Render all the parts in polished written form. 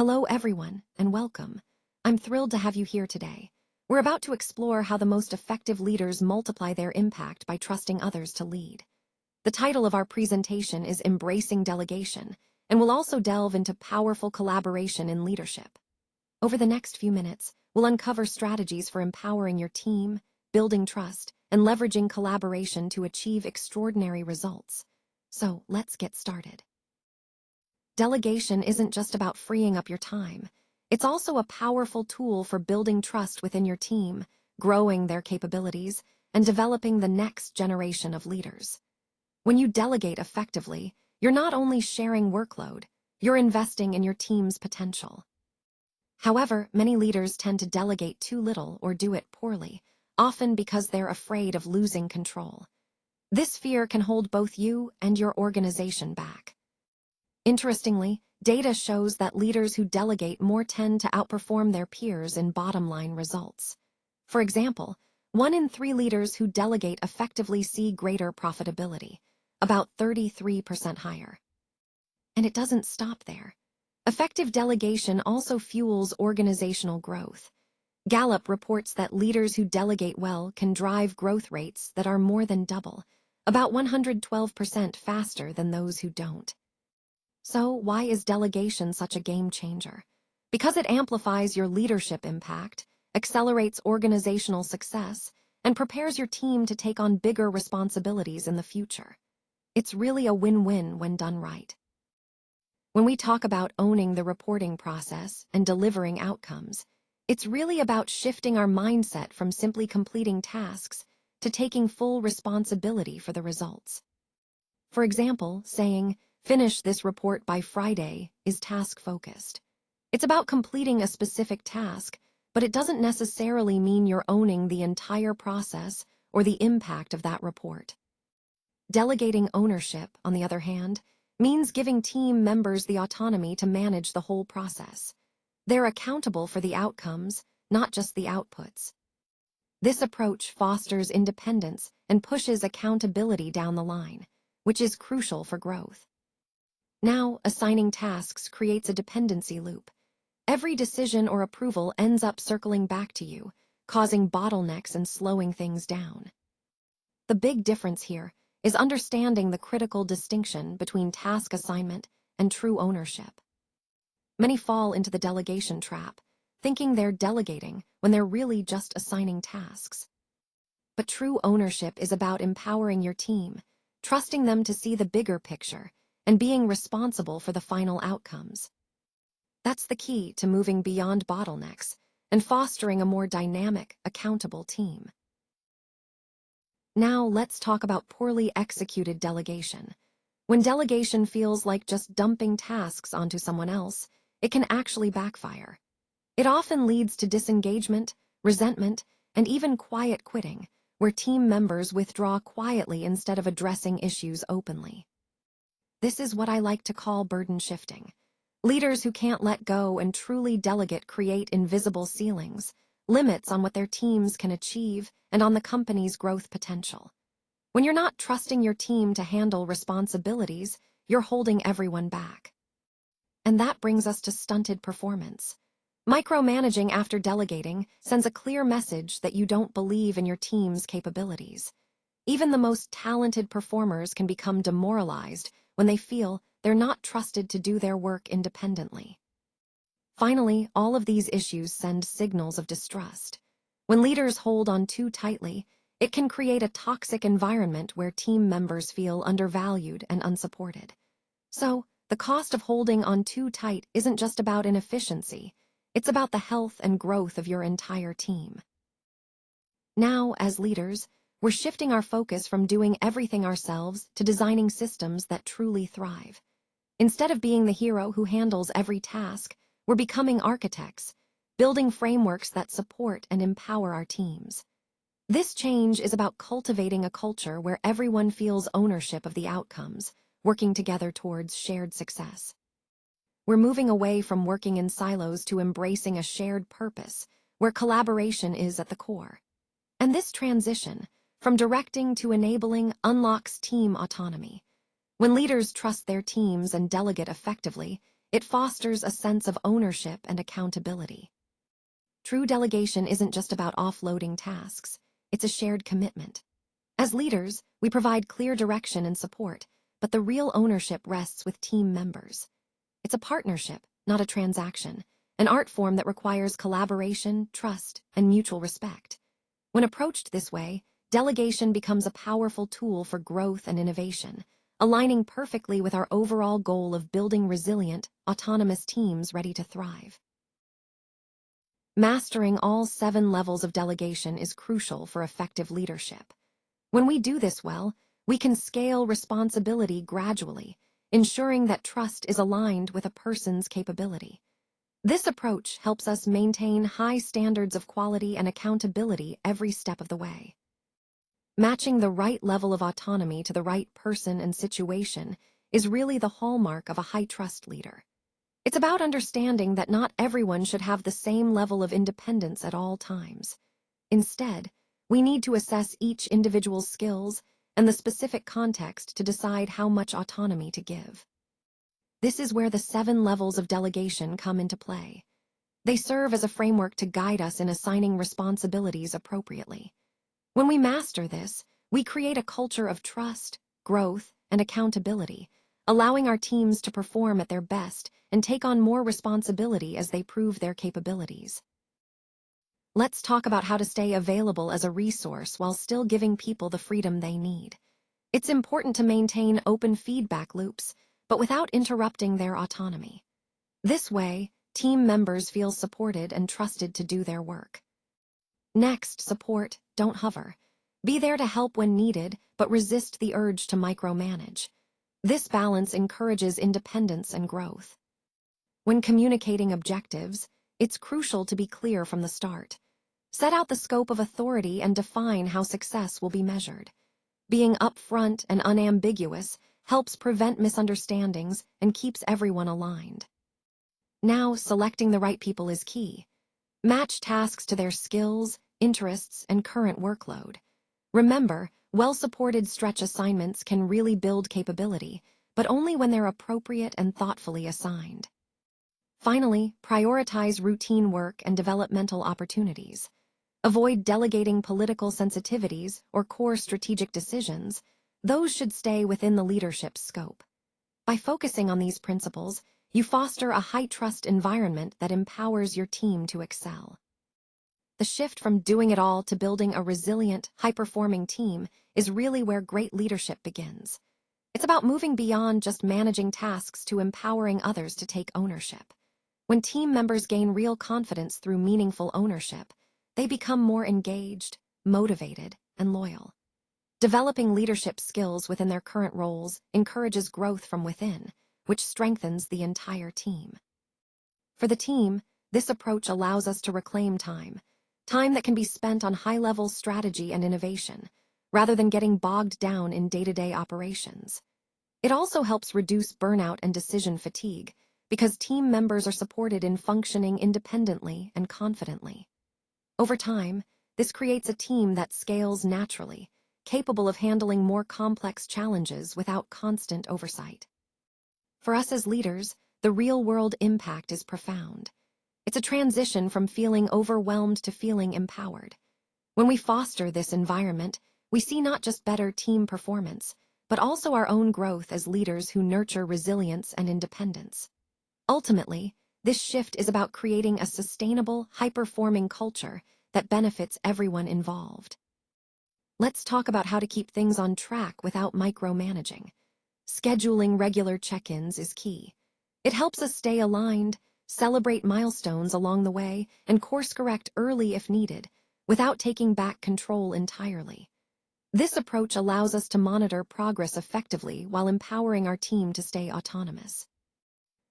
Hello everyone, and welcome. I'm thrilled to have you here today. We're about to explore how the most effective leaders multiply their impact by trusting others to lead. The title of our presentation is Embracing Delegation, and we'll also delve into powerful collaboration in leadership. Over the next few minutes, we'll uncover strategies for empowering your team, building trust, and leveraging collaboration to achieve extraordinary results. So, let's get started. Delegation isn't just about freeing up your time. It's also a powerful tool for building trust within your team, growing their capabilities, and developing the next generation of leaders. When you delegate effectively, you're not only sharing workload, you're investing in your team's potential. However, many leaders tend to delegate too little or do it poorly, often because they're afraid of losing control. This fear can hold both you and your organization back. Interestingly, data shows that leaders who delegate more tend to outperform their peers in bottom-line results. For example, 1 in 3 leaders who delegate effectively see greater profitability, about 33% higher. And it doesn't stop there. Effective delegation also fuels organizational growth. Gallup reports that leaders who delegate well can drive growth rates that are more than double, about 112% faster than those who don't. So, why is delegation such a game changer? Because it amplifies your leadership impact, accelerates organizational success, and prepares your team to take on bigger responsibilities in the future. It's really a win-win when done right. When we talk about owning the reporting process and delivering outcomes, it's really about shifting our mindset from simply completing tasks to taking full responsibility for the results. For example, saying, "Finish this report by Friday," is task-focused. It's about completing a specific task, but it doesn't necessarily mean you're owning the entire process or the impact of that report. Delegating ownership, on the other hand, means giving team members the autonomy to manage the whole process. They're accountable for the outcomes, not just the outputs. This approach fosters independence and pushes accountability down the line, which is crucial for growth. Now, assigning tasks creates a dependency loop. Every decision or approval ends up circling back to you, causing bottlenecks and slowing things down. The big difference here is understanding the critical distinction between task assignment and true ownership. Many fall into the delegation trap, thinking they're delegating when they're really just assigning tasks. But true ownership is about empowering your team, trusting them to see the bigger picture, and being responsible for the final outcomes. That's the key to moving beyond bottlenecks and fostering a more dynamic, accountable team. Now let's talk about poorly executed delegation. When delegation feels like just dumping tasks onto someone else, it can actually backfire. It often leads to disengagement, resentment, and even quiet quitting, where team members withdraw quietly instead of addressing issues openly. This is what I like to call burden shifting. Leaders who can't let go and truly delegate create invisible ceilings, limits on what their teams can achieve and on the company's growth potential. When you're not trusting your team to handle responsibilities, you're holding everyone back. And that brings us to stunted performance. Micromanaging after delegating sends a clear message that you don't believe in your team's capabilities. Even the most talented performers can become demoralized when they feel they're not trusted to do their work independently. Finally, all of these issues send signals of distrust. When leaders hold on too tightly, it can create a toxic environment where team members feel undervalued and unsupported. So, the cost of holding on too tight isn't just about inefficiency, it's about the health and growth of your entire team. Now, as leaders, we're shifting our focus from doing everything ourselves to designing systems that truly thrive. Instead of being the hero who handles every task, we're becoming architects, building frameworks that support and empower our teams. This change is about cultivating a culture where everyone feels ownership of the outcomes, working together towards shared success. We're moving away from working in silos to embracing a shared purpose, where collaboration is at the core. And this transition, from directing to enabling, unlocks team autonomy. When leaders trust their teams and delegate effectively, it fosters a sense of ownership and accountability. True delegation isn't just about offloading tasks, it's a shared commitment. As leaders, we provide clear direction and support, but the real ownership rests with team members. It's a partnership, not a transaction, an art form that requires collaboration, trust, and mutual respect. When approached this way, delegation becomes a powerful tool for growth and innovation, aligning perfectly with our overall goal of building resilient, autonomous teams ready to thrive. Mastering all 7 levels of delegation is crucial for effective leadership. When we do this well, we can scale responsibility gradually, ensuring that trust is aligned with a person's capability. This approach helps us maintain high standards of quality and accountability every step of the way. Matching the right level of autonomy to the right person and situation is really the hallmark of a high-trust leader. It's about understanding that not everyone should have the same level of independence at all times. Instead, we need to assess each individual's skills and the specific context to decide how much autonomy to give. This is where the 7 levels of delegation come into play. They serve as a framework to guide us in assigning responsibilities appropriately. When we master this, we create a culture of trust, growth, and accountability, allowing our teams to perform at their best and take on more responsibility as they prove their capabilities. Let's talk about how to stay available as a resource while still giving people the freedom they need. It's important to maintain open feedback loops, but without interrupting their autonomy. This way, team members feel supported and trusted to do their work. Next, support, don't hover. Be there to help when needed, but resist the urge to micromanage. This balance encourages independence and growth. When communicating objectives, it's crucial to be clear from the start. Set out the scope of authority and define how success will be measured. Being upfront and unambiguous helps prevent misunderstandings and keeps everyone aligned. Now, selecting the right people is key. Match tasks to their skills, interests, and current workload. Remember, well-supported stretch assignments can really build capability, but only when they're appropriate and thoughtfully assigned. Finally, prioritize routine work and developmental opportunities. Avoid delegating political sensitivities or core strategic decisions. Those should stay within the leadership's scope. By focusing on these principles, you foster a high-trust environment that empowers your team to excel. The shift from doing it all to building a resilient, high-performing team is really where great leadership begins. It's about moving beyond just managing tasks to empowering others to take ownership. When team members gain real confidence through meaningful ownership, they become more engaged, motivated, and loyal. Developing leadership skills within their current roles encourages growth from within, which strengthens the entire team. For the team, this approach allows us to reclaim time that can be spent on high-level strategy and innovation, rather than getting bogged down in day-to-day operations. It also helps reduce burnout and decision fatigue, because team members are supported in functioning independently and confidently. Over time, this creates a team that scales naturally, capable of handling more complex challenges without constant oversight. For us as leaders, the real-world impact is profound. It's a transition from feeling overwhelmed to feeling empowered. When we foster this environment, we see not just better team performance, but also our own growth as leaders who nurture resilience and independence. Ultimately, this shift is about creating a sustainable, high-performing culture that benefits everyone involved. Let's talk about how to keep things on track without micromanaging. Scheduling regular check-ins is key. It helps us stay aligned, celebrate milestones along the way, and course-correct early if needed, without taking back control entirely. This approach allows us to monitor progress effectively while empowering our team to stay autonomous.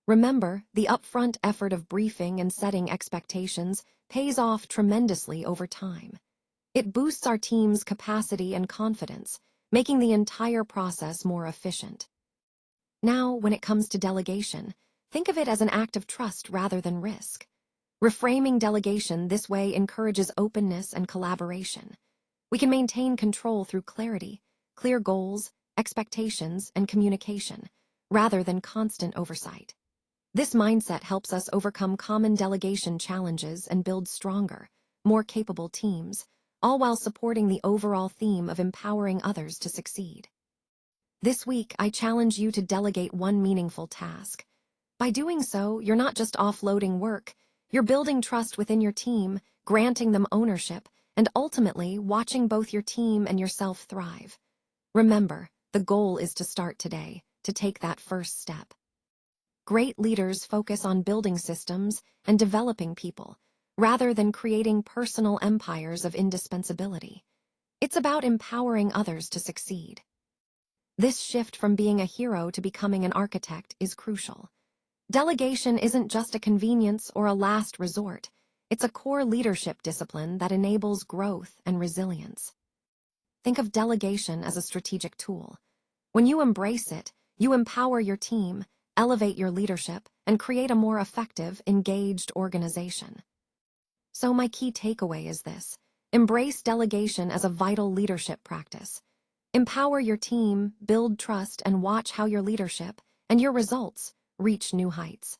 Remember, the upfront effort of briefing and setting expectations pays off tremendously over time. It boosts our team's capacity and confidence, making the entire process more efficient. Now, when it comes to delegation, think of it as an act of trust rather than risk. Reframing delegation this way encourages openness and collaboration. We can maintain control through clarity, clear goals, expectations, and communication, rather than constant oversight. This mindset helps us overcome common delegation challenges and build stronger, more capable teams, all while supporting the overall theme of empowering others to succeed. This week, I challenge you to delegate one meaningful task. By doing so, you're not just offloading work, you're building trust within your team, granting them ownership, and ultimately watching both your team and yourself thrive. Remember, the goal is to start today, to take that first step. Great leaders focus on building systems and developing people, rather than creating personal empires of indispensability. It's about empowering others to succeed. This shift from being a hero to becoming an architect is crucial. Delegation isn't just a convenience or a last resort. It's a core leadership discipline that enables growth and resilience. Think of delegation as a strategic tool. When you embrace it, you empower your team, elevate your leadership, and create a more effective, engaged organization. So my key takeaway is this: embrace delegation as a vital leadership practice. Empower your team, build trust, and watch how your leadership and your results reach new heights.